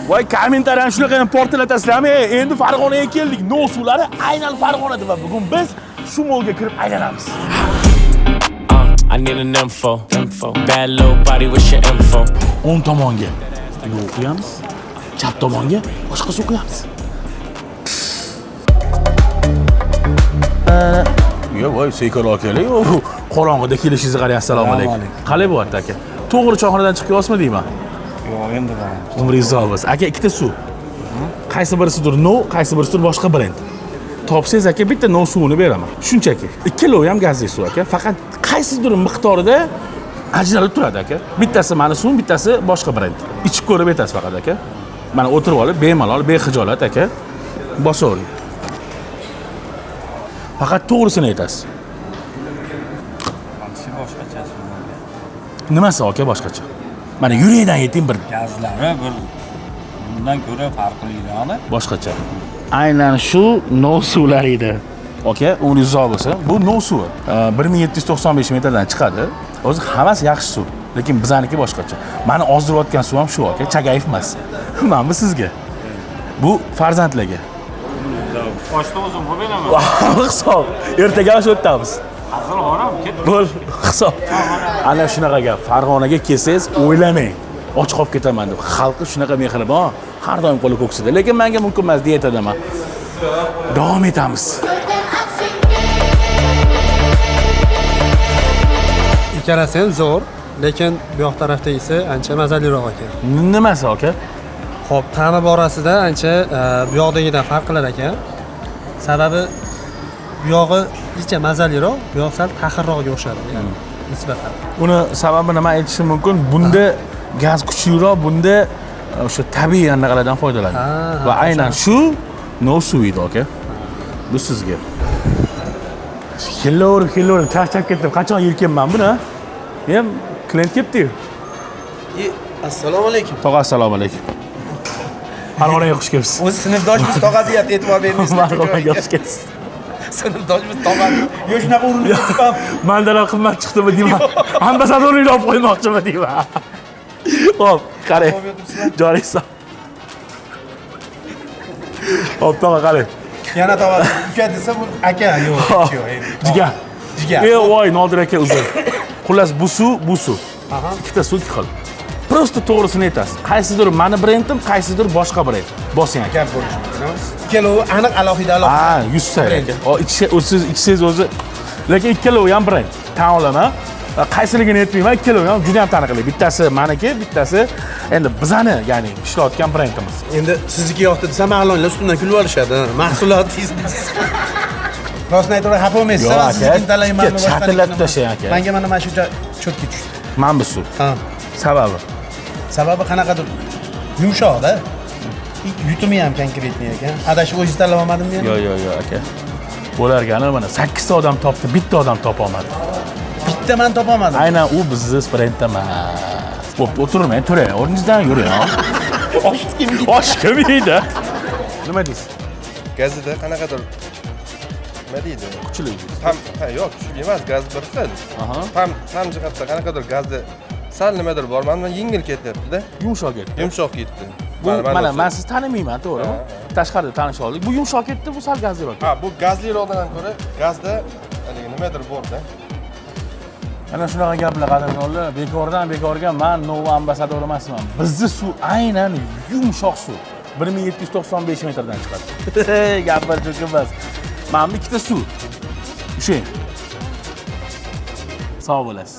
Voy kommentariyani shunaqa ham portlatasizlarmi? Endi Farg'onaga keldik. No suvlari aynan Farg'onada va bugun biz shu molga kirib aylanamiz. I need an info. Bad little body with your info. O'ng tomonga yo'l qo'yamiz. Chap tomonga boshqa suv qo'yamiz. Yo, voy, seykaloq keling. Qorong'ida kelishingizni qarang. Assalomu alaykum. Qalay bo'lyapti aka? To'g'ri choyxonadan chiqyapsizmi deyman? Yo'q, endi bor. Umringiz uzoq bo'lsin. Aka, ikkita suv. Qaysi birisidir no, qaysi birisidir boshqa brend. Topsangiz aka bitta no suvini beraman. Shunchaki. Ikkalovi ham gazli suv aka. Faqat qaysidir miqdorida ajralib turadi aka. Bittasi mana suv, bittasi boshqa brend. Ichib ko'rib aytasiz faqat aka. Mana o'tirib olib, bemalol, bexijolat aka. Bosavering. Faqat to'g'risini aytasiz. Qancha boshqacha suvlarga. Nimasi aka boshqacha? Mana yurakdan ayting bir Gazlari bir bundan ko'ra farqliroqmi? boshqacha. Aynan shu no suvlar edi. Aka, umringiz uzoq bo'lsin. Bu no suvi. 1795 metrdan chiqadi. O'zi hammasi yaxshi suv, lekin bizaniki boshqacha. Meni ozdirayotgan suv ham shu aka, Chagayev emas. Mana bu sizga. Bu farzandlarga. Oshda o'zim qo'yib beraman. Hisob. Ertaga shu o'tamiz. Hazır horam, ket. Bo'l, hisob. Ana shunaqa gap. Farg'onaga kelsangiz, o'ylamang. Och qolib ketaman deb. Xalqi shunaqa mehribon, har doim qo'li ko'ksida. Lekin menga mumkin emas diyetadaman. Davom etamiz. Ikkalasi ham zo'r, lekin bu yoq tarafda esa ancha mazaliroq ekan. Nimasi aka? Xo'p, ta'mi borasida ancha bu yoqdagidan farq qilar ekan. Sababi bu yog'i ichcha mazaliroq, bu yoq sal taxirroqga o'xshadi, ya'ni nisbatan. Uni sababi nima aytishim mumkin? Bunda gaz kuchliroq, bunda o'sha tabiiy anaqalardan foydalanadi. Va aynan shu no suv edi aka. Bu sizga. Kelor, charchab ketdim. Qachon yelkanman buni? Men klient kelibdi-yu. Assalomu alaykum. Tog'a, assalomu alaykum. Farg'onaga xush kelibsiz. O'zi sinfdoshimiz tog'a deyapti, e'tibor beringiz. Farg'onaga xush kelibsiz. Sinfdoshimiz tog'a. Yo shunaqa urinib ketibman. Mandalar qimmat chiqdimi deyman. Ambasadorlik olib qo'ymoqchiman deyman. Xo'p, qarang. Joringiz sog'. Xo'p, tog'a qarang. Yana tog'a uka desa bu aka yo'q, Jigar. Jigar. Voy, Nodir aka uzr. Xullas bu suv. Aha. Ikkita suv ikki xil. Prosta to'g'risini aytasiz. Qaysidir mani brendim, qaysidir boshqa brend. Bosing aka. Gap bo'lishi. Ikkalovi aniq alohida. Ha, 100 sayr aka. Ichsangiz o'zi. Lekin ikkalovi ham brend. Tan olaman. Qaysiligini aytmayman, ikkalovi ham juda ham taniqli. Bittasi maniki, bittasi endi bizani, ya'ni ishlayotgan brendimiz. Endi sizniki yoqdi desa ma'lonlar ustimdan kulib olishadi. Mahsulotingiz. Rostini aytaman, xafa bo'lmaysiz. Siznikini tanlayman. Chatilab tashlang aka. Menga mana shuncha cho'tga tushdi. Mana bu suv. Ha. Sababi qanaqadir yumshoq-da. Yutimi ham konkretniy ekan. Adashib o'zingiz tanlab olmadimmi endi? Yo'q aka. Bo'largani mana 8 ta odam topdi, bitta odam topa olmadi. Bitta men topa olmadim. Aynan u bizning brendda emas. Bo'p, o'tirmang, turing, o'rningizdan yuring. Osh kim yeydi? Nima deysiz? Gazida qanaqadir nima deydi? Kuchli. Yo'q, kuchli emas, gaz bir xil. Tam jihatda qanaqadir gazda sal nimadir bor, men yengil ketyapti-da. Yumshoq ketdi. Yumshoq ketdi. Bu mana men sizni tanimayman, to'g'rimi? Tashqarida tanisha oldik. Bu yumshoq ketdi, bu sal gazliroq. Ha, bu gazliroqdan ko'ra gazda haligi nimadir bor-da. Ana shunaqa gaplar qadrdonlar, bekorga men Nova ambasador emasman. Bizning suv aynan yumshoq suv. 1795 metrdan chiqadi. Gaplar jo'q emas. Mana ikkita suv. O'sha. Sog' bo'lasiz.